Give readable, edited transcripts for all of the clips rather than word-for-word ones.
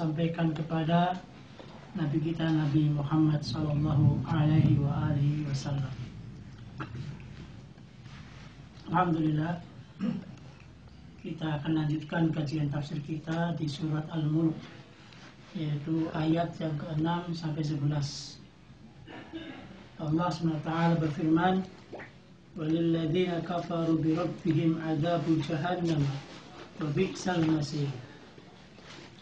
sampaikan kepada Nabi kita Nabi Muhammad sallallahu alaihi wasallam. Alhamdulillah, kita akan lanjutkan kajian tafsir kita di surat Al-Mulk, yaitu ayat yang ke-6 sampai 11. Allah SWT berfirman, وَلِلَّذِينَ كَفَرُوا بِرَبِّهِمْ عَذَابُ جَهَنَّمَ وَبِئْسَ الْمَصِيرُ.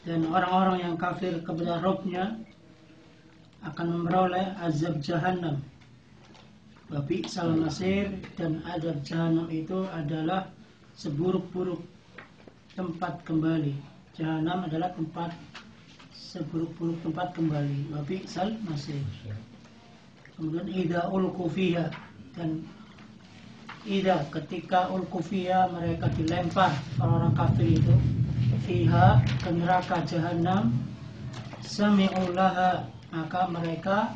Dan orang-orang yang kafir kepada Rabb-nya akan memperoleh azab Jahannam. Wa bi'sal masir, dan azab Jahannam itu adalah seburuk-buruk tempat kembali. Jahannam adalah tempat seburuk-buruk tempat kembali. Wa bi'sal masir. Kemudian idza ulqu fiha, dan idza ketika ulqu fiha mereka dilempar orang-orang kafir itu fiha ke neraka Jahannam, sami'u laha, maka mereka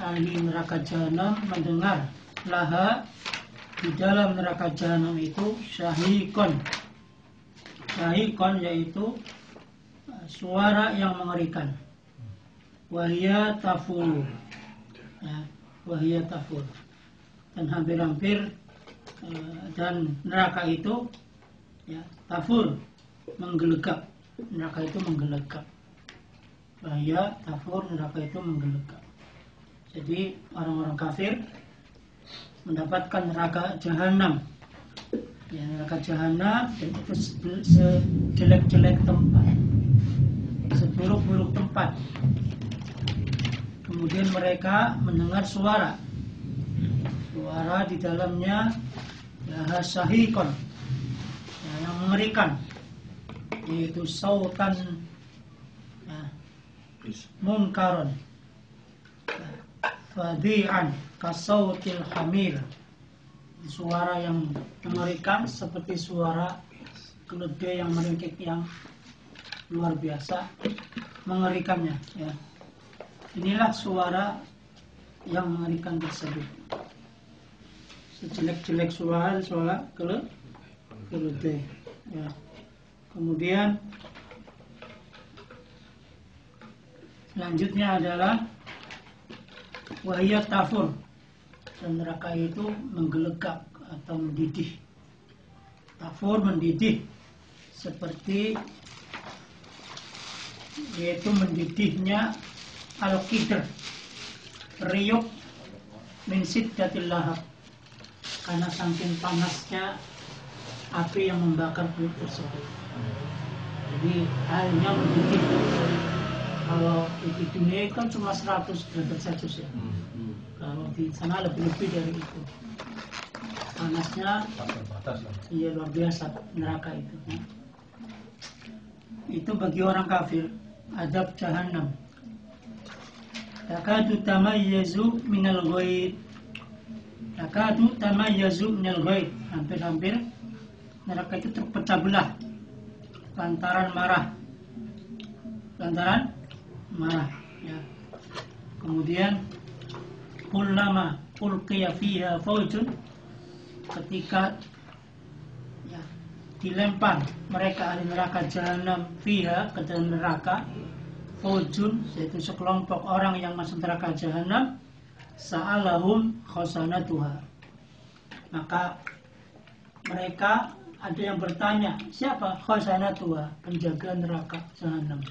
ahli neraka Jahannam mendengar laha, di dalam neraka Jahannam itu syahikon. Syahikon yaitu suara yang mengerikan. Wahia tafur, ya, wahia tafur. Dan hampir-hampir dan neraka itu, ya, tafur, menggelegak. Neraka itu menggelegak. Bahaya tafur, neraka itu menggelegak. Jadi orang-orang kafir mendapatkan neraka Jahannam, ya, neraka Jahannam, dan itu sejelek-jelek tempat, seburuk-buruk tempat. Kemudian mereka mendengar suara di dalamnya, ya, syahikon, ya, yang mengerikan, yaitu sautan, ya, munkaron, ya, fadi'an kasautil hamir, suara yang mengerikan seperti suara keledai yang meringkik yang luar biasa mengerikannya, ya. Inilah suara yang mengerikan tersebut. Sejelek-jelek suara keledai, ya. Kemudian selanjutnya adalah wahiyat tafur, dan neraka itu menggelegak atau mendidih. Tafur mendidih seperti, yaitu mendidihnya al-qidr, riuk min siddatil lahab, karena saking panasnya api yang membakar kulit tersebut. Jadi airnya mendidih. Kalau di dunia kan cuma 100 derajat Celcius, ya. Kalau di sana lebih dari itu. Panasnya, iya, luar biasa neraka itu, ya. Itu bagi orang kafir, azab Jahannam. Takadu tamayyazu minal ghaid. Takadu tamayyazu minal ghaid. Hampir-hampir neraka itu terpecah belah lantaran marah, ya. Kemudian kullama ulqiya fiha faujun, ketika, ya, dilempar mereka ahli neraka Jahannam fiha, ke dalam neraka, faujun, yaitu sekelompok orang yang masuk neraka Jahannam, sa'alahum khasanatuha, maka mereka ada yang bertanya, siapa khasanatuha, penjaga neraka Jahannam,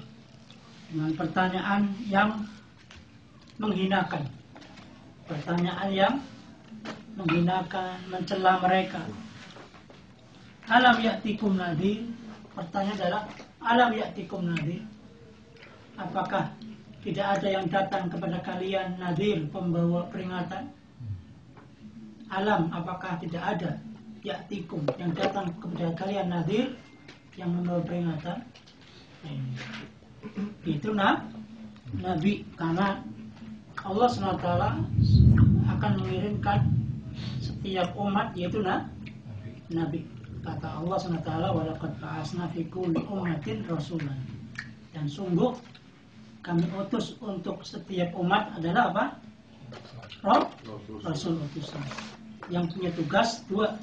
dengan pertanyaan yang menghinakan, pertanyaan yang menghinakan, mencela mereka. Alam ya'tikum nadhir, pertanyaan adalah alam ya'tikum nadhir, apakah tidak ada yang datang kepada kalian nadhir, pembawa peringatan? Alam, apakah tidak ada ya'tikum, yang datang kepada kalian nadhir, yang membawa peringatan? Itu Nabi, karena Allah SWT akan mengirimkan setiap umat, yaitu Nabi. Kata Allah SWT, walaqad ba'asna fi kulli ummatin rasulan, dan sungguh kami utus untuk setiap umat adalah apa? Rasul utusan, yang punya tugas dua,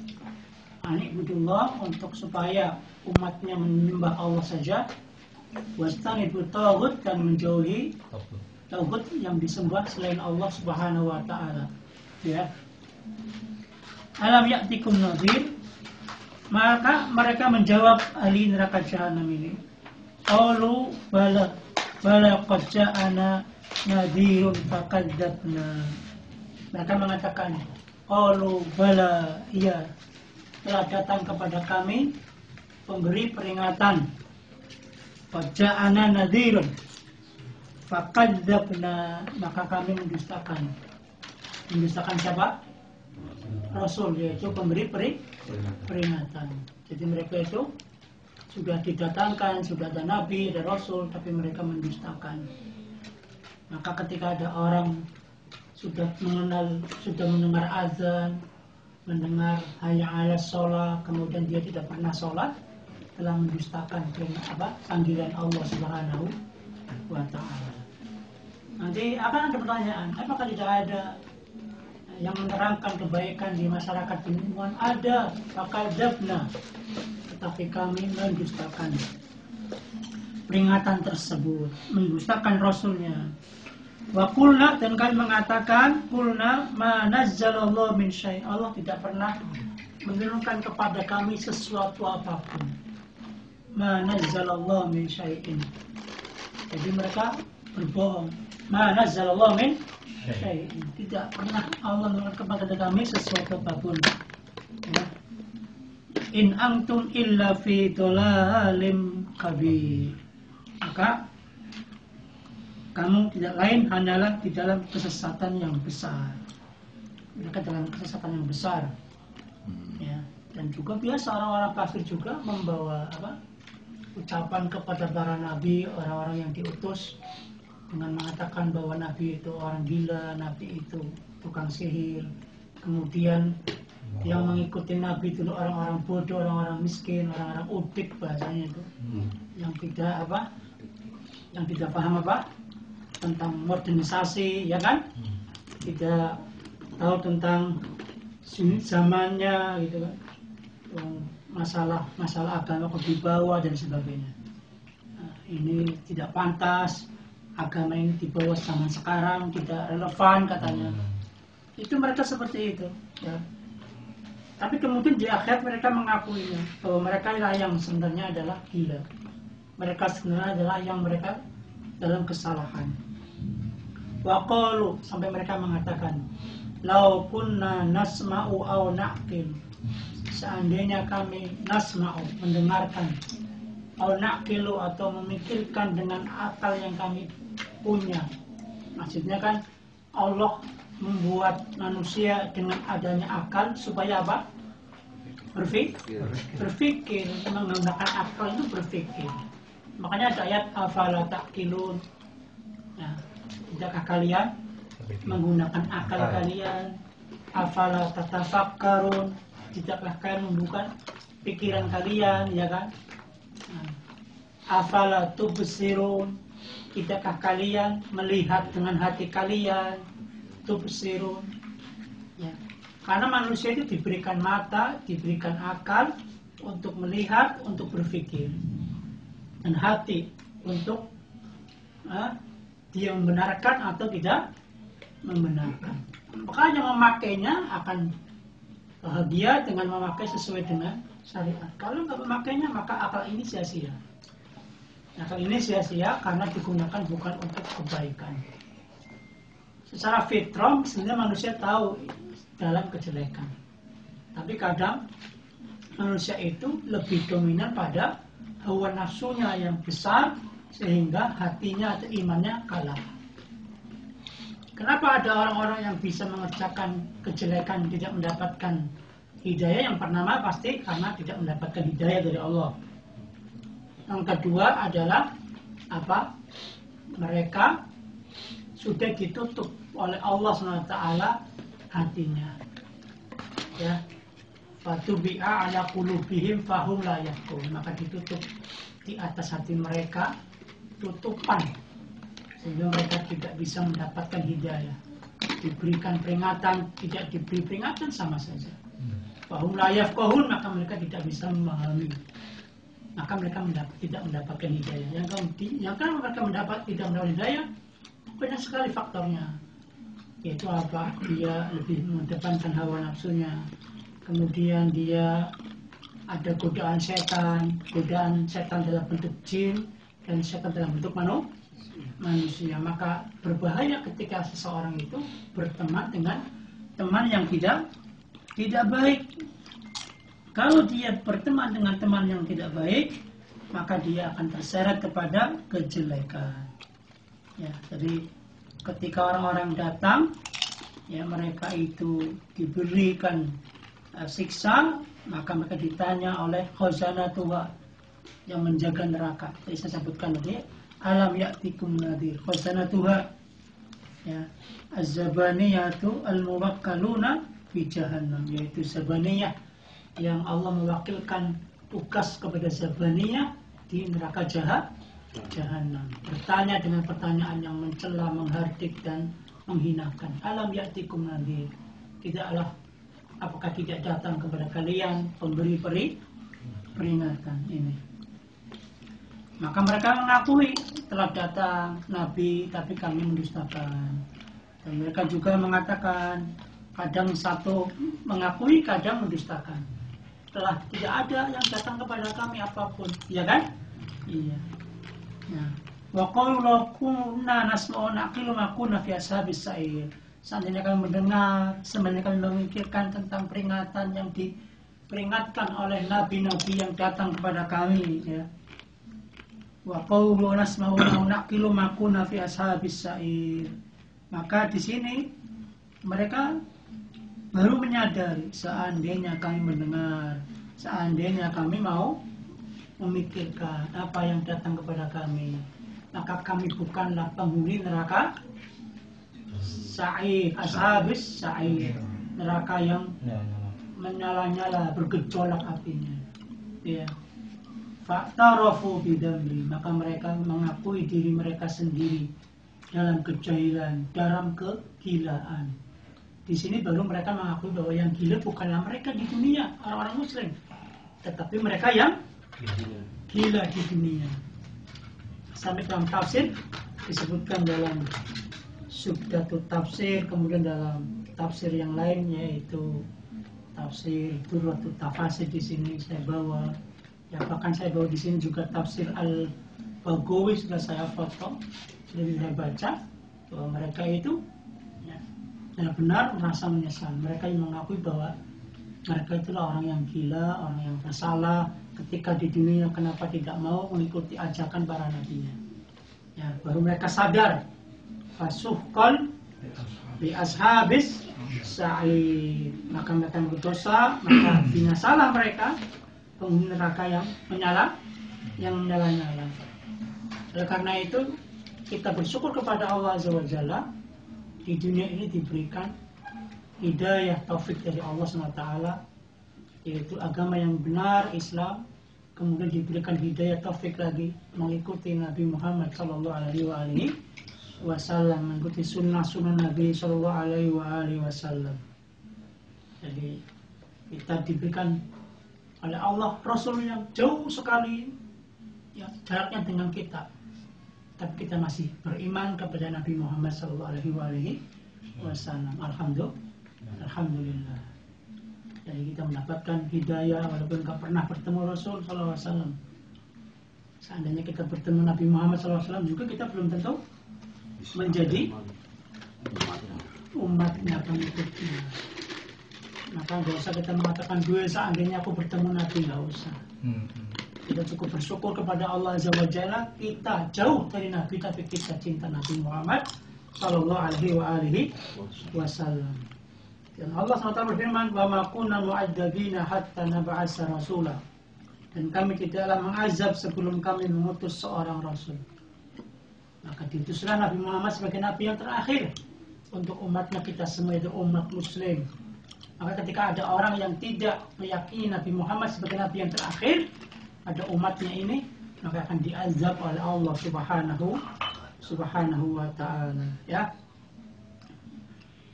Anibudullah, untuk supaya umatnya menyembah Allah saja, Wastanibu taghut, dan menjauhi taghut yang disembah selain Allah Subhanahu wa taala. Ya. Alam ya'tikum nadhir, maka mereka menjawab ahli neraka jahanam ini. Qalu bala qad ja'ana nadhirun fakadzabna. Mereka mengatakan, qalu bala, iya, telah datang kepada kami pemberi peringatan. Qad ja'ana nadhirun fakadzabna, maka kami mendustakan. Mendustakan siapa? Rasul, yaitu pemberi peringatan. Jadi mereka itu sudah didatangkan, sudah ada nabi, ada rasul, tapi mereka mendustakan. Maka ketika ada orang sudah mendengar azan, mendengar hayya 'alas shalah, kemudian dia tidak pernah sholat, telah mendustakan panggilan Allah Subhanahu wa taala. Nanti akan ada pertanyaan, apakah tidak ada yang menerangkan kebaikan di masyarakat lingkungan? Ada, fakadzabna, tetapi kami mendustakan peringatan tersebut, mendustakan rasulnya. Wa qulna, dan kami mengatakan, qulna ma nazzalallahu min syai', Allah tidak pernah menurunkan kepada kami sesuatu apapun. Ma nazzalallahu min syai'in. Jadi mereka berbohong. Ma nazzalallahu min syai'in, tidak pernah Allah menurunkan kepada kami sesuatu apapun. Ya. In antum illa fi dhalalim kabir, maka kamu tidak lain hanyalah di dalam kesesatan yang besar. Mereka dalam kesesatan yang besar. Ya. Dan juga biasa orang-orang kafir juga membawa ucapan kepada para nabi, orang-orang yang diutus, dengan mengatakan bahwa nabi itu orang gila, nabi itu tukang sihir. Kemudian yang mengikuti nabi itu orang-orang bodoh, orang-orang miskin, orang-orang udik bahasanya itu, yang tidak paham tentang modernisasi, ya kan? Tidak tahu tentang zamannya, gitu kan? Masalah agama kewibawa dan sebagainya. Nah, ini tidak pantas, agama ini dibawa zaman sekarang, tidak relevan katanya. Itu mereka seperti itu, ya. Tapi kemudian di akhir mereka mengakuinya, bahwa mereka lah yang sebenarnya adalah gila. Mereka sebenarnya adalah yang mereka dalam kesalahan. Wa qalu, sampai mereka mengatakan, lau kunna nasma'u aw na'qil, seandainya kami nasma'u, mendengarkan, aw na'qilu, atau memikirkan dengan akal yang kami punya. Maksudnya kan Allah membuat manusia dengan adanya akal supaya apa? Berpikir, menggunakan akal itu berpikir. Makanya ada ayat afala ta'qilun. Ya, tidakkah kalian menggunakan akal kalian? Afala tatafakkarun, tidaklah kalian membuka pikiran kalian, ya kan? Afala tubsirun, tidakkah kalian melihat dengan hati kalian? Tubsirun, ya. Karena manusia itu diberikan mata, diberikan akal untuk melihat, untuk berpikir, dan hati untuk dia membenarkan atau tidak membenarkan. Maka yang memakainya akan bahagia dengan memakai sesuai dengan syariat. Kalau nggak memakainya, maka akal ini sia-sia. Akal ini sia-sia karena digunakan bukan untuk kebaikan. Secara fitrah sebenarnya manusia tahu dalam kejelekan, tapi kadang manusia itu lebih dominan pada hawa nafsunya yang besar, sehingga hatinya atau imannya kalah. Kenapa ada orang-orang yang bisa mengerjakan kejelekan tidak mendapatkan hidayah? Yang pertama pasti karena tidak mendapatkan hidayah dari Allah. Yang kedua adalah mereka sudah ditutup oleh Allah SWT hatinya, ya. Fatubi'a ala qulubihim fahum la yafqahun, maka ditutup di atas hati mereka tutupan, sehingga mereka tidak bisa mendapatkan hidayah. Diberikan peringatan, tidak diberi peringatan sama saja. Fahum la yafqahun, maka mereka tidak bisa memahami. maka mereka tidak mendapatkan hidayah. Yang kan mereka tidak mendapat hidayah, banyak sekali faktornya. Yaitu apa? Dia lebih mengedepankan hawa nafsunya. Kemudian dia ada godaan setan dalam bentuk jin dan setan dalam bentuk manusia. Maka berbahaya ketika seseorang itu berteman dengan teman yang tidak baik. Kalau dia berteman dengan teman yang tidak baik, maka dia akan terseret kepada kejelekan. Ya, jadi ketika orang-orang datang, ya mereka itu diberikan siksa, maka mereka ditanya oleh khazanatuha yang menjaga neraka. Jadi saya sebutkan tadi, alam ya'tikum nadhir. Khazanatuha, ya, az-zabaniyatu al-muwakkaluna fi jahannam, yaitu zabaniyah yang Allah mewakilkan tugas kepada zabaniyah di neraka jahanam. Bertanya dengan pertanyaan yang mencela, menghardik dan menghinakan. Alam ya'tikum nadhir. Apakah tidak datang kepada kalian pemberi peringatan ini? Maka mereka mengakui telah datang Nabi, tapi kami mendustakan. Dan mereka juga mengatakan, kadang satu mengakui, kadang mendustakan. Telah tidak ada yang datang kepada kami apapun, ya kan? Iya. Nah, wa qalu law kunna nasma'u naqilu ma kunna fi ashabis sa'ir. Seandainya kami mendengar, sebenarnya kami memikirkan tentang peringatan yang diperingatkan oleh nabi-nabi yang datang kepada kami, ya. Wa qalu nasma'u naqilu ma kunna fi ashabis sa'ir. Maka di sini mereka baru menyadari, seandainya kami mendengar, seandainya kami mau memikirkan apa yang datang kepada kami, maka kami bukanlah penghuni neraka sa'ir, ashabis sa'ir, neraka yang menyala-nyala, bergejolak apinya. Ya. Fa'tarafu bidamri, maka mereka mengakui diri mereka sendiri dalam kejahilan, dalam kegilaan. Di sini baru mereka mengakui bahwa yang gila bukanlah mereka di dunia, orang-orang muslim, tetapi mereka yang gila di dunia. Sampai dalam tafsir disebutkan dalam Subdatut Tafsir, kemudian dalam tafsir yang lain yaitu tafsir Durratut Tafasir, di sini saya bawa, ya bahkan saya bawa di sini juga tafsir Al-Baghawi sudah saya foto, sudah saya baca bahwa mereka itu benar-benar merasa menyesal. Mereka yang mengakui bahwa mereka itulah orang yang gila, orang yang bersalah ketika di dunia kenapa tidak mau mengikuti ajakan para nabinya. Ya, baru mereka sadar. Fasuhqan li ashabis sa'ir. Maka mereka berdosa, maka binasalah mereka penghuni neraka yang menyala-nyala. Oleh karena itu kita bersyukur kepada Allah Azza wa Jalla, di dunia ini diberikan hidayah taufik dari Allah SWT, yaitu agama yang benar, Islam. Kemudian diberikan hidayah taufik lagi mengikuti Nabi Muhammad SAW, mengikuti sunnah Nabi SAW. Jadi kita diberikan oleh Allah Rasul yang jauh sekali ya, jaraknya dengan kita, tapi kita masih beriman kepada Nabi Muhammad SAW. Alhamdulillah. Jadi kita mendapatkan hidayah walaupun tidak pernah bertemu Rasul SAW. Seandainya kita bertemu Nabi Muhammad SAW juga kita belum tentu menjadi umatnya, pengikutnya. Maka tidak usah kita mengatakan gue seandainya aku bertemu Nabi, nggak usah. Kita cukup bersyukur kepada Allah Azza wa Jalla, kita jauh dari Nabi tapi kita cinta Nabi Muhammad sallallahu alaihi wasallam. Dan Allah SWT berfirman, "Wa ma kunna mu'adzabina hatta nab'atsa rasula." Dan kami tidaklah mengazab sebelum kami mengutus seorang rasul. Maka diutuslah Nabi Muhammad sebagai nabi yang terakhir untuk umatnya, kita semua itu umat muslim. Maka ketika ada orang yang tidak meyakini Nabi Muhammad sebagai nabi yang terakhir, ada umatnya ini, maka akan diazab oleh Allah subhanahu wa ta'ala, ya.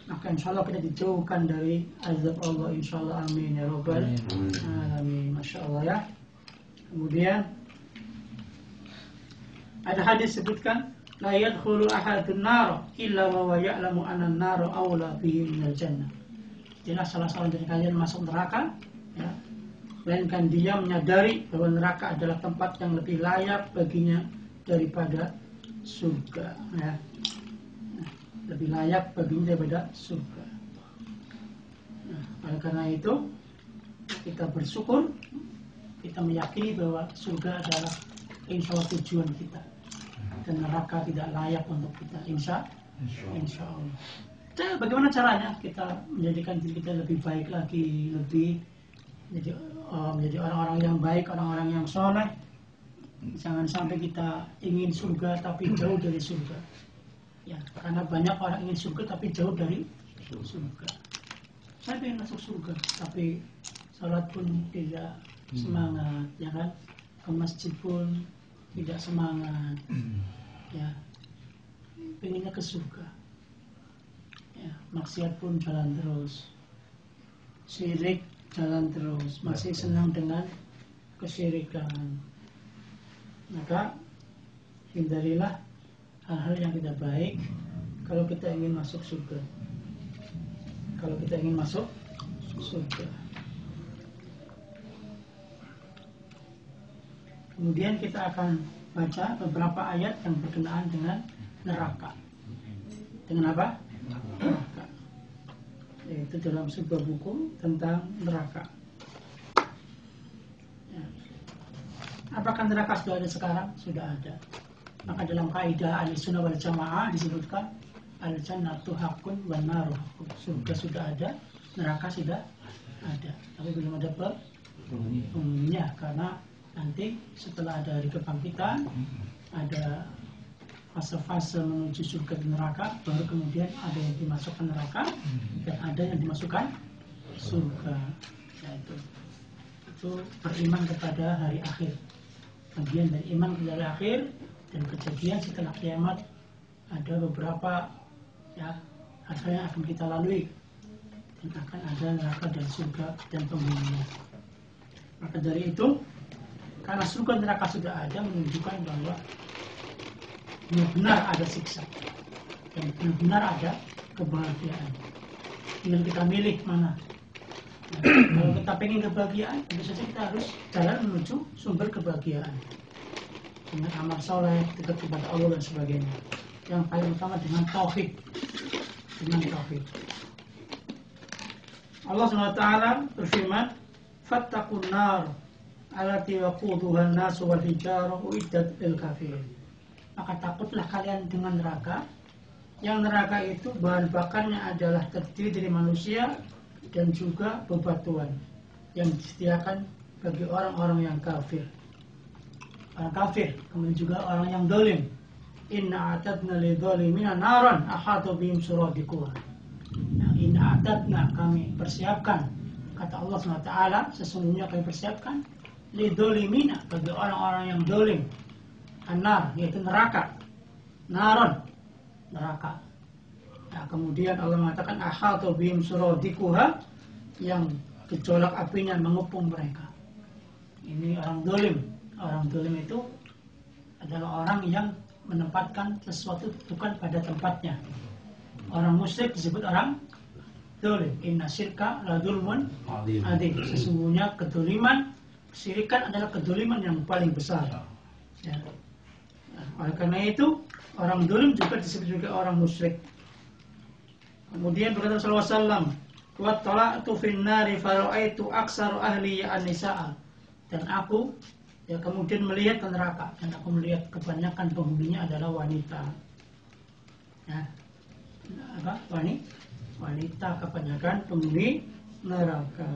Maka insya Allah kita dijauhkan dari azab Allah, insya Allah, amin ya rabbal alamin. Masya Allah, ya. Kemudian ada hadis sebutkan la yadkhulu ahadun nar illa wa huwa ya'lamu anna an-nar aula bihi minal jannah. Jelas salah seorang dari kalian masuk neraka, ya, melainkan dia menyadari bahwa neraka adalah tempat yang lebih layak baginya daripada surga, ya. Lebih layak baginya daripada surga. Nah, oleh karena itu kita bersyukur, kita meyakini bahwa surga adalah insya Allah tujuan kita, dan neraka tidak layak untuk kita, insya Allah. Jadi, bagaimana caranya kita menjadikan diri kita lebih baik lagi, lebih menjadi orang-orang yang baik, orang-orang yang soleh. Jangan sampai kita ingin surga tapi jauh dari surga, ya, karena banyak orang ingin surga tapi jauh dari surga. Saya ingin masuk surga tapi salat pun tidak semangat, ya kan, ke masjid pun tidak semangat, ya, pengennya ke surga, ya, maksiat pun jalan terus, syirik jalan terus, masih senang dengan kesyirikan. Maka hindarilah hal-hal yang tidak baik kalau kita ingin masuk surga. Kalau kita ingin masuk surga. Kemudian kita akan baca beberapa ayat yang berkenaan dengan neraka. Dengan apa? Neraka. Yaitu dalam sebuah buku tentang neraka. Ya. Apakah neraka sudah ada sekarang? Sudah ada. Maka dalam kaidah Ahlussunnah wal Jamaah disebutkan al-jannatu haqqun wan naru haqqun. Surga sudah ada, neraka sudah ada. Tapi belum ada penghuninya, karena nanti setelah ada hari kebangkitan, ada fase-fase menuju surga dan neraka, baru kemudian ada yang dimasukkan neraka dan ada yang dimasukkan surga. Yaitu itu beriman kepada hari akhir. Bagian dari iman kepada hari akhir dan kejadian setelah kiamat, ada beberapa, ya, hal yang akan kita lalui dan akan ada neraka dan surga dan penghuninya. Maka dari itu, karena surga dan neraka sudah ada, menunjukkan bahwa benar-benar ada siksa dan benar-benar ada kebahagiaan. Tinggal kita milih mana. Nah, kalau kita pengen kebahagiaan, tentu saja kita harus jalan menuju sumber kebahagiaan dengan amal soleh, dekat kepada Allah dan sebagainya. Yang paling utama dengan tauhid, Allah SWT berfirman, fattaqun nar allati waquduha an-nas wal hijarah uiddat lil kafirin. Maka takutlah kalian dengan neraka, yang neraka itu bahan bakarnya adalah terdiri dari manusia dan juga bebatuan yang disediakan bagi orang-orang yang kafir. Orang kafir, kemudian juga orang yang zalim. Inna a'tadna lidzalimina naran ahata bihim suradiquha. Nah, inna a'tadna, kami persiapkan, kata Allah SWT, sesungguhnya kami persiapkan lidzalimina, bagi orang-orang yang zalim, an-nar, yaitu neraka, naron, neraka. Nah, kemudian Allah mengatakan ahata bihim suradiquha, yang gejolak apinya mengepung mereka. Ini orang zalim. Orang zalim itu adalah orang yang menempatkan sesuatu bukan pada tempatnya. Orang musyrik disebut orang zalim. Inna syirka la dzulmun adzim. Sesungguhnya kedzaliman, kesyirikan adalah kedzaliman yang paling besar. Ya. Nah, oleh karena itu, orang zalim juga disebut juga orang musyrik. Kemudian berkata Rasulullah SAW, wa tala'tu fin nari fara'aitu aksaru ahli an-nisa'a. Dan aku, ya, kemudian melihat ke neraka, dan aku melihat kebanyakan penghuninya adalah wanita. Ya, apa? Wanita kebanyakan penghuni neraka.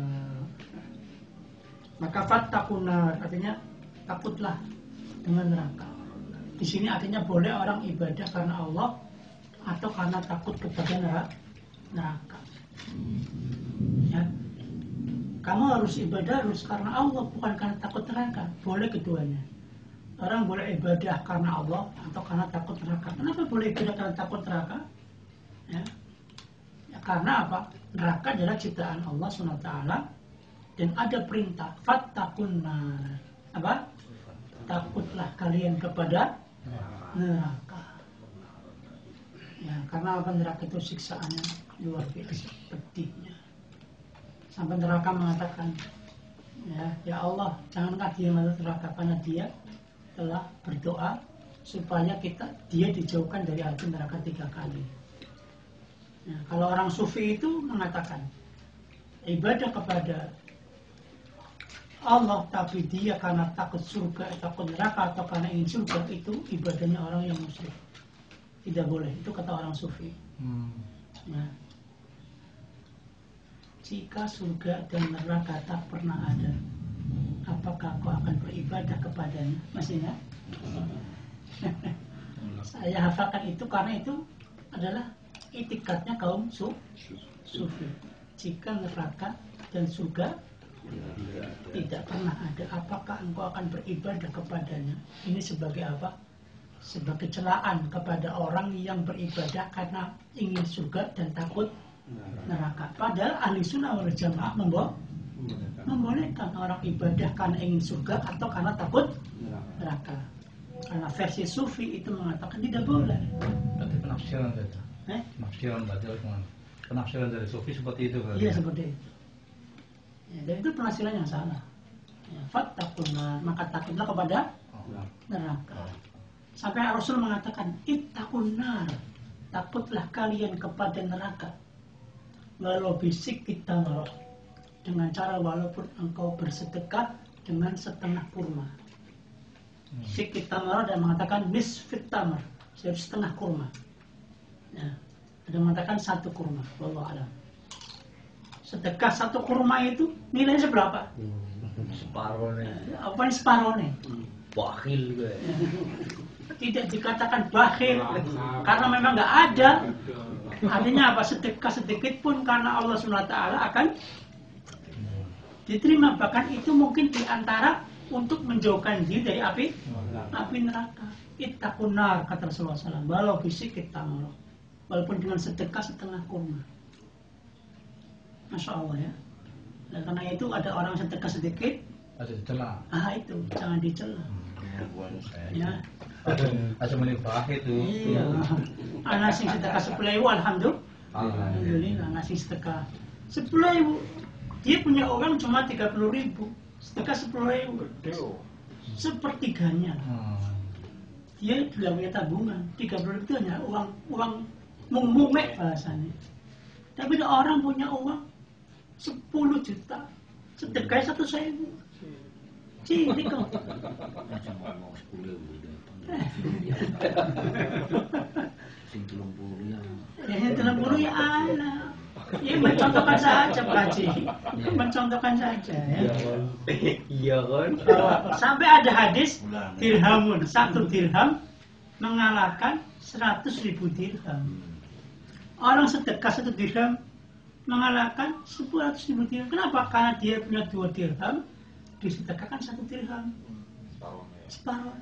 Maka fattaqun nar, artinya takutlah dengan neraka. Di sini artinya boleh orang ibadah karena Allah atau karena takut kepada neraka. Ya. Kamu harus ibadah harus karena Allah, bukan karena takut neraka. Boleh keduanya. Orang boleh ibadah karena Allah atau karena takut neraka. Kenapa boleh ibadah karena takut neraka? Ya, ya karena apa? Neraka adalah ciptaan Allah SWT dan ada perintah fattaqun nar. Apa? takutlah kalian kepada neraka. Ya, karena apa, neraka itu siksaannya luar biasa pedihnya. Sampai neraka mengatakan, ya Allah, janganlah dia masuk neraka, karena dia telah berdoa supaya dia dijauhkan dari api neraka 3 kali. Ya, kalau orang sufi itu mengatakan ibadah kepada Allah tapi dia karena takut surga, takut neraka, atau karena ingin surga, itu ibadahnya orang yang musyrik. Tidak boleh, itu kata orang sufi. Ya. Jika surga dan neraka tak pernah ada, apakah kau akan beribadah kepadanya? Masih ingat? Saya hafalkan itu karena itu adalah itikadnya kaum sufi. Jika neraka dan surga tidak pernah ada, apakah engkau akan beribadah kepadanya? Ini sebagai apa? Sebagai celaan kepada orang yang beribadah karena ingin surga dan takut neraka. Padahal ahli sunnah wal jamaah membolehkan orang ibadah karena ingin surga atau karena takut neraka. Karena versi sufi itu mengatakan tidak boleh. Berarti penafsiran itu. Penafsiran berarti penafsiran dari sufi seperti itu kan? Iya, seperti itu. Ya, dan itu penafsiran yang salah. Ya, fattaqunnar, maka takutlah kepada neraka. Sampai Rasul mengatakan ittaqunnar, takutlah kalian kepada neraka. Walau bisik kita marah, dengan cara walaupun engkau bersedekah dengan setengah kurma. Sikit tamar dan mengatakan nisfit tamar, setengah kurma. Ya, ada mengatakan 1 kurma. Wallahu a'lam. Sedekah 1 kurma itu nilainya seberapa? Separuh nih. Apa yang separuh nih? Bakhil gue. Ya. Tidak dikatakan bakhil karena memang nggak ada. Artinya apa? Sedekah sedikit pun karena Allah SWT akan diterima. Bahkan itu mungkin diantara untuk menjauhkan diri dari api neraka. Ittaqunnar, kata Rasulullah SAW. Walau bisik kita malu, walaupun dengan sedekah setengah kurma. Masya Allah ya. Dan karena itu ada orang sedekah sedikit, Ada dicela. itu jangan dicela. Ya. Ada menibah itu. Iya. Anak sing sedekah 10.000, alhamdulillah. Ngasih sedekah 10.000. Dia punya uang cuma 30.000. Sedekah 10.000. Sepertiganya. Dia juga punya tabungan. 30.000 itu hanya uang mumek bahasanya. Tapi ada orang punya uang 10 juta. Sedekah 1.000. Cilik kok. Sing 30 ya. Ya 30 ya anak. Ya mencontohkan saja Pak Haji. Mencontohkan saja ya. Iya kan? Sampai ada hadis dirhamun, 1 dirham mengalahkan 100.000 dirham. Orang sedekah 1 dirham mengalahkan 100.000 dirham. Kenapa? Karena dia punya 2 dirham, disedekahkan 1 dirham. Separuh.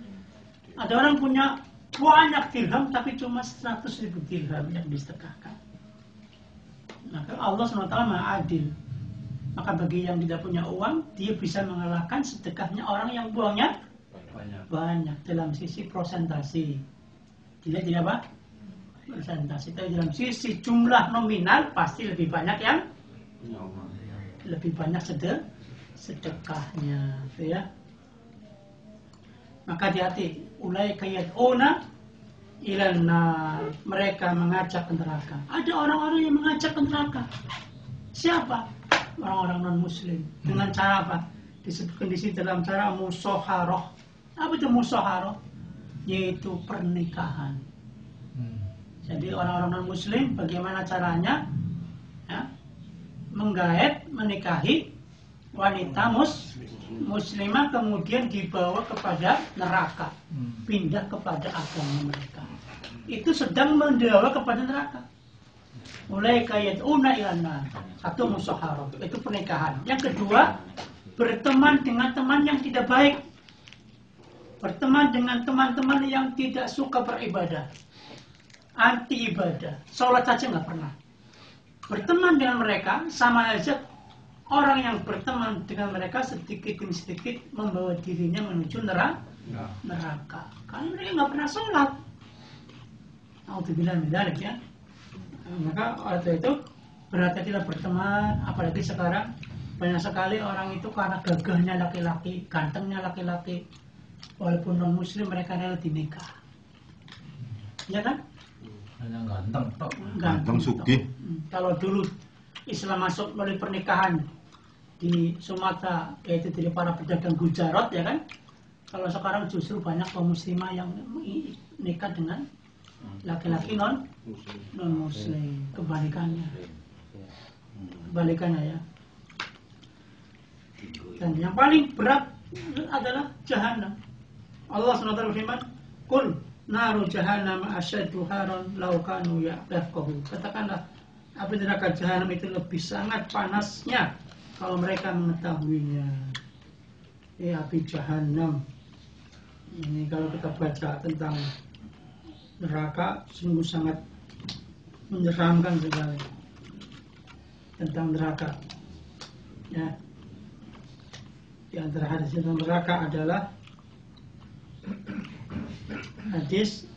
Ada orang punya banyak dirham tapi cuma 100.000 dirham yang disedekahkan. Maka Allah SWT Maha Adil. Maka bagi yang tidak punya uang, dia bisa mengalahkan sedekahnya orang yang uangnya banyak dalam sisi prosentasi. Tidak apa? Prosentasi. Tapi dalam sisi jumlah nominal pasti lebih banyak yang lebih banyak sedekahnya, ya. Maka hati-hati. Ulaika yad'una ilana, mereka mengajak ke neraka. Ada orang-orang yang mengajak ke neraka. Siapa? Orang-orang non-muslim. Dengan cara apa? Disebutkan di sini dalam cara musoharoh. Apa itu musoharoh? Yaitu pernikahan. Jadi orang-orang non-muslim bagaimana caranya? Ya, menggait, menikahi wanita muslimah, kemudian dibawa kepada neraka, pindah kepada agama mereka. Itu sedang membawa kepada neraka. Mulai kayat ilana, 1 musaharah, itu pernikahan. Yang kedua, berteman dengan teman yang tidak baik, berteman dengan teman-teman yang tidak suka beribadah, anti ibadah, sholat saja nggak pernah. Berteman dengan mereka sama aja. Orang yang berteman dengan mereka sedikit demi sedikit membawa dirinya menuju Nah. neraka. Karena mereka nggak pernah sholat. Alhamdulillah medalik ya. Maka waktu itu berhati-hatilah berteman, apalagi sekarang banyak sekali orang itu karena gagahnya laki-laki, gantengnya laki-laki, walaupun non muslim mereka rela dinikah. Ya kan? Hanya ganteng tok. Ganteng sugih. Kalau dulu Islam masuk melalui pernikahan di Sumatera, yaitu dari para pedagang Gujarat, ya kan? Kalau sekarang justru banyak kaum muslimah yang nikah dengan laki-laki non muslim. Kebalikannya ya. Dan yang paling berat adalah jahanam. Allah SWT berfirman, "Qul naru jahannam asyaddu haran law kanu yafqahu." Katakanlah, api neraka jahanam itu lebih sangat panasnya kalau mereka mengetahuinya. Api jahanam. Ini kalau kita baca tentang neraka sungguh sangat menyeramkan sekali tentang neraka. Ya. Di antara hadis tentang neraka adalah hadis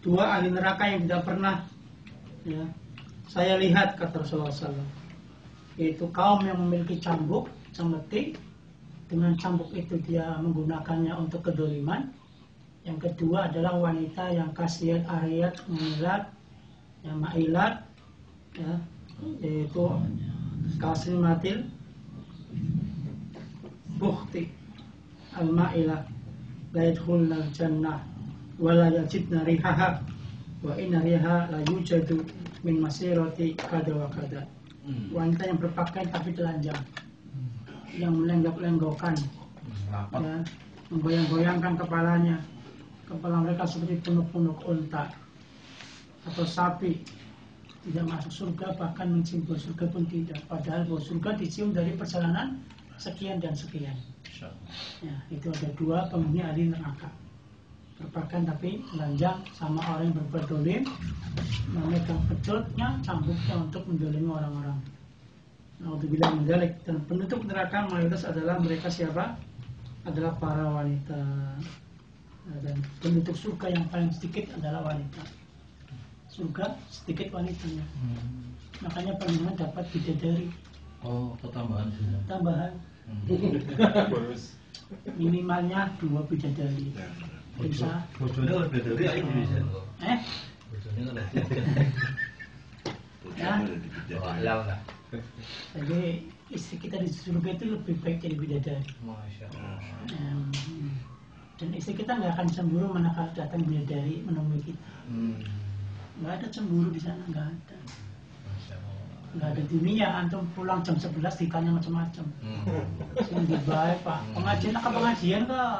dua ahli neraka yang tidak pernah ya, saya lihat, kata Rasulullah SAW, yaitu kaum yang memiliki cambuk, cemeti. Dengan cambuk itu dia menggunakannya untuk kedoliman. Yang kedua adalah wanita yang kasiat, ariyat, mengilat, yang ma'ilat, ya, yaitu kaslimatil bukhti al-ma'ilah la yadkhulna al-jannah wa la yajidna rihaha wa inna rihaha la yujadu min masirati kada wa kada. Wanita yang berpakaian tapi telanjang, yang melenggak-lenggokkan, ya, menggoyang-goyangkan kepalanya. Kepala mereka seperti punuk-punuk unta atau sapi. Tidak masuk surga, bahkan mencium bau surga pun tidak. Padahal bau surga dicium dari perjalanan sekian dan sekian. Ya, itu ada dua penghuni ahli neraka. Berpakaian tapi telanjang, sama orang yang berbuat dolim, memegang pedotnya, cambuknya untuk mendolimi orang-orang. Naudzubillah min dzalik. Dan penutup neraka mayoritas adalah mereka siapa? Adalah para wanita. Dan penutup surga yang paling sedikit adalah wanita. Surga sedikit wanitanya. Makanya penghuni dapat bidadari. Oh, tambahan sih. Tambahan. Minimalnya 2 bidadari. Bisa. Bojone oleh bidadari ae bisa kok. Bojone oleh Ya. halal lah. Jadi istri kita di surga itu lebih baik dari bidadari. Masya Allah. Dan istri kita nggak akan cemburu manakala datang bidadari menemui kita. Nggak ada cemburu di sana, nggak ada. Masya Allah. Nggak ada dunia. Antum pulang jam 11 ditanya macam-macam. Sini baik pak. Pengajian apa pengajian kak?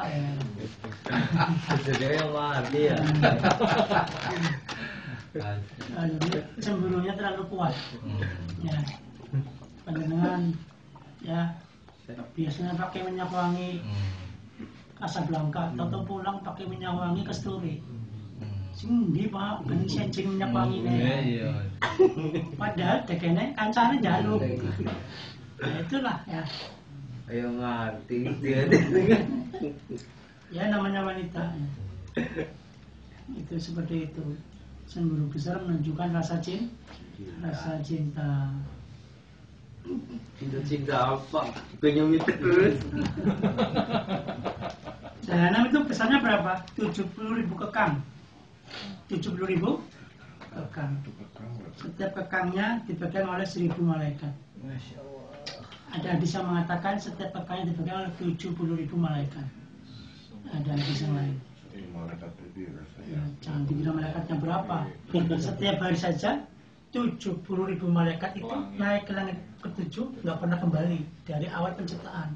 Jadi yang mati ya. Jadi cemburunya terlalu kuat. Ya. Pandangan ya biasanya pakai minyak wangi Casablanca, atau pulang pakai minyak wangi Kasturi. Sindi pak, kan sencing minyak wangi Iya. padahal dekene kancane jaluk. Nah itulah ya. Ayo ngerti dia. Ya namanya wanita. Itu seperti itu. Cemburu besar menunjukkan rasa cinta. Cinta apa? Kenyumi terus. Jahanam itu besarnya berapa? 70.000 kekang. 70.000 kekang. Setiap kekangnya dipegang oleh 1.000 malaikat. Masya Allah. Ada hadis yang mengatakan setiap kekangnya dipegang oleh 70.000 malaikat. Ada hadis yang lain. Ya, jangan dibilang malaikatnya berapa. Setiap hari saja 70.000 malaikat itu naik ke langit ke-7, nggak pernah kembali dari awal penciptaan.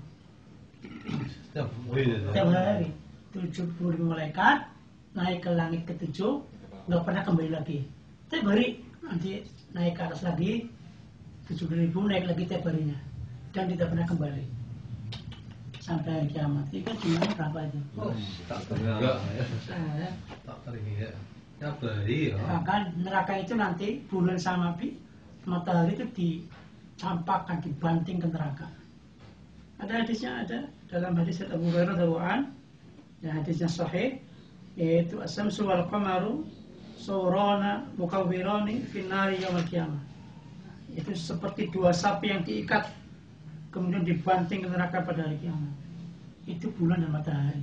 Setiap hari 70.000 malaikat naik ke langit ke-7, nggak pernah kembali lagi. Tiap hari nanti naik ke atas lagi 70.000 naik lagi tiap harinya dan tidak pernah kembali sampai hari kiamat. Itu kan jumlahnya berapa itu? Tak terhiya. Tak terhiya. Ya bayi ya. Bahkan neraka itu nanti bulan sama matahari itu dicampakkan, dibanting ke neraka. Ada hadisnya, ada dalam hadis Abu Hurairah radhiyallahu anhu, Ya, hadisnya sahih, yaitu as-samsu wal qamaru surana mukawwirani finari yaumil qiyamah. Itu seperti dua sapi yang diikat kemudian dibanting ke neraka pada hari kiamat. Itu bulan dan matahari.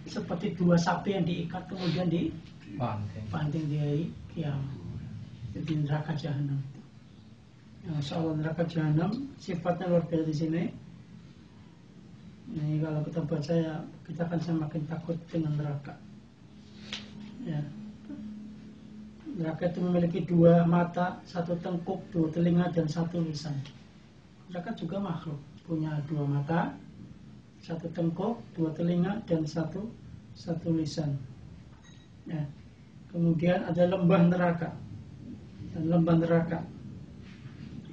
Seperti dua sapi yang diikat kemudian dibanting di hari kiamat. Jadi neraka jahanam. Ya, Masya Allah, neraka jahanam sifatnya luar biasa di sini. Ini kalau kita baca ya kita akan semakin takut dengan neraka. Ya. Neraka itu memiliki dua mata, satu tengkuk, dua telinga, dan satu lisan. Neraka juga makhluk, punya dua mata, satu tengkuk, dua telinga, dan satu lisan. Ya. Kemudian ada lembah neraka. Dan lembah neraka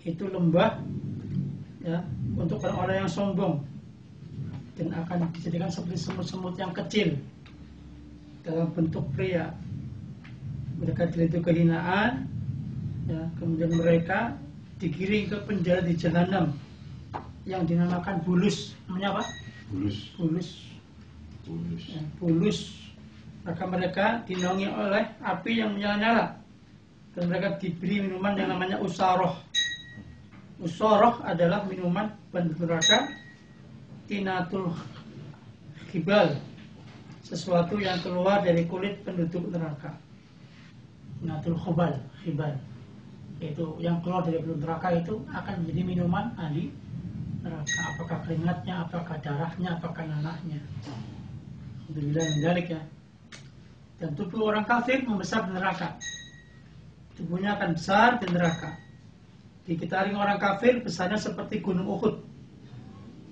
itu lembah ya untuk orang-orang yang sombong dan akan dijadikan seperti semut-semut yang kecil dalam bentuk pria. Mereka itu kehinaan ya, kemudian mereka digiring ke penjara di jahanam yang dinamakan bulus. Namanya apa? Bulus. Ya, bulus. Maka mereka dinaungi oleh api yang menyala-nyala dan mereka diberi minuman yang namanya usaroh. Usaroh adalah minuman penduduk neraka, tinatul khibal, sesuatu yang keluar dari kulit penduduk neraka. Tinatul khibal, yaitu yang keluar dari penduduk neraka itu akan menjadi minuman ahli neraka. Apakah keringatnya, apakah darahnya, apakah nanahnya. Alhamdulillah mendalik ya. Dan tubuh orang kafir membesar di neraka. Tubuhnya akan besar di neraka. Dikitaring orang kafir besarnya seperti gunung Uhud.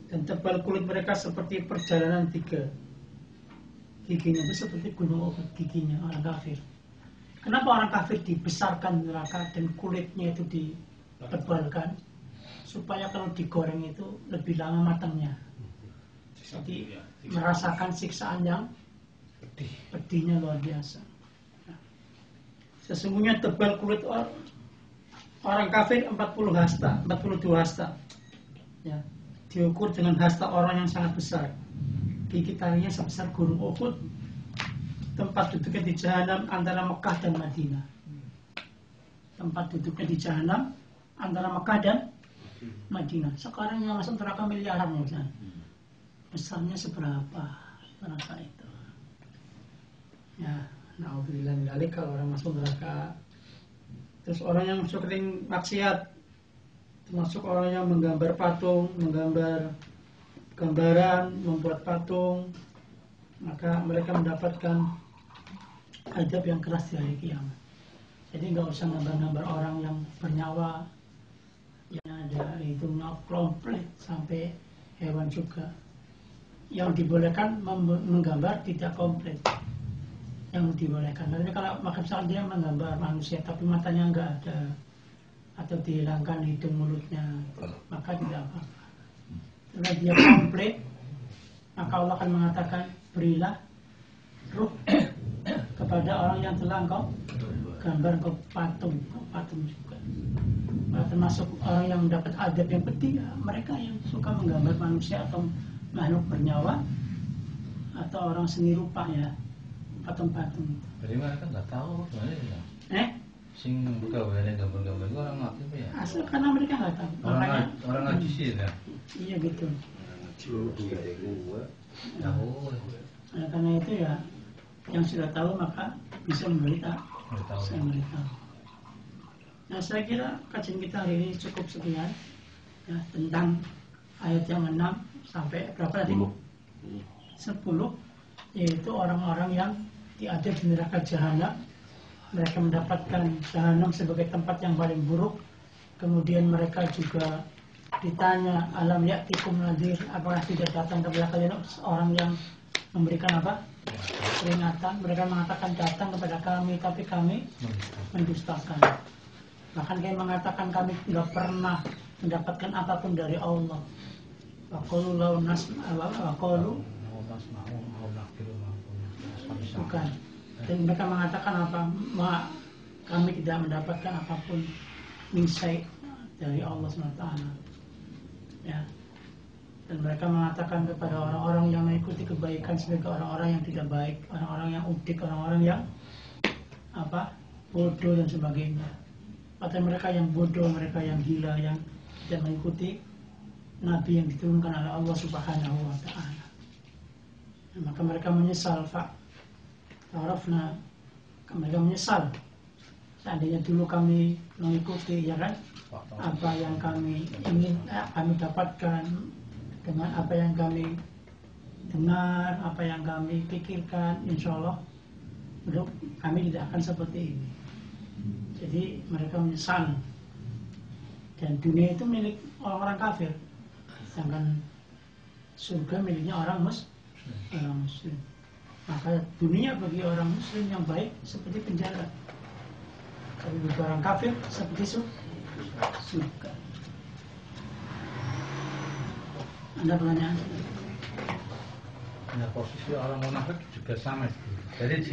Dan tebal kulit mereka seperti perjalanan 3. Giginya itu seperti gunung Uhud, giginya orang kafir. Kenapa orang kafir dibesarkan di neraka dan kulitnya itu ditebalkan? Supaya kalau digoreng itu lebih lama matangnya. Jadi merasakan siksaan yang pedihnya luar biasa. Sesungguhnya tebal kulit orang kafir 42 hasta. Ya, diukur dengan hasta orang yang sangat besar. Gigi taringnya sebesar gunung Uhud. Tempat duduknya di jahanam antara Mekah dan Madinah. Tempat duduknya di jahanam antara Mekah dan Madinah. Sekarang yang masuk neraka miliaran ya. Besarnya seberapa neraka itu? Ya, na'udzubillah min dzalik, kalau orang masuk neraka. Terus orang yang sering maksiat, termasuk orang yang menggambar patung, menggambar gambaran, membuat patung, maka mereka mendapatkan azab yang keras di hari kiamat. Jadi nggak usah gambar-gambar orang yang bernyawa, yang ada hidungnya komplit sampai hewan juga. Yang dibolehkan menggambar tidak komplit. Yang dibolehkan. Tapi kalau misalnya dia menggambar manusia tapi matanya enggak ada atau dihilangkan hidung mulutnya, maka tidak apa-apa. Kalau dia komplit, maka Allah akan mengatakan berilah ruh kepada orang yang telah engkau gambar ke patung juga. Nah, termasuk orang yang mendapat adab yang pedih, mereka yang suka menggambar manusia atau makhluk bernyawa atau orang seni rupa ya. Patung-patung itu. Jadi mereka nggak tahu gimana ya? Sing buka wene gambar-gambar itu orang ngapain ya? Asal karena mereka nggak tahu. Orang ngaji sih ya. Iya gitu. Tahu. Nah, karena itu ya, yang sudah tahu maka bisa memberitahu. Saya memberitahu. Nah, saya kira kajian kita hari ini cukup sekian ya, tentang ayat yang 6 sampai berapa tadi? 10, yaitu orang-orang yang diadab di neraka jahanam. Mereka mendapatkan jahanam sebagai tempat yang paling buruk. Kemudian mereka juga ditanya, alam ya'tikum nadhir, apakah tidak datang kepada kalian orang yang memberikan apa? Peringatan. Mereka mengatakan datang kepada kami, tapi kami mendustakan. Bahkan kami mengatakan kami tidak pernah mendapatkan apapun dari Allah. Waqalu law nasma'u waqalu bukan. Dan mereka mengatakan apa? Kami tidak mendapatkan apapun min syai' dari Allah SWT. Ya. Dan mereka mengatakan kepada orang-orang yang mengikuti kebaikan sebagai orang-orang yang tidak baik, orang-orang yang udik, orang-orang yang bodoh dan sebagainya. Padahal mereka yang bodoh, mereka yang gila, yang tidak mengikuti Nabi yang diturunkan oleh Allah Subhanahu wa Ta'ala. Maka mereka menyesal, Ta'arafna, mereka menyesal. Seandainya dulu kami mengikuti, ya kan, apa yang kami ingin, kami dapatkan dengan apa yang kami dengar, apa yang kami pikirkan, insya Allah kami tidak akan seperti ini. Jadi mereka menyesal. Dan dunia itu milik orang-orang kafir, sedangkan surga miliknya orang muslim. Maka dunia bagi orang muslim yang baik seperti penjara, tapi bagi orang kafir seperti surga. Ada pertanyaan? Nah, posisi orang munafik juga sama. Jadi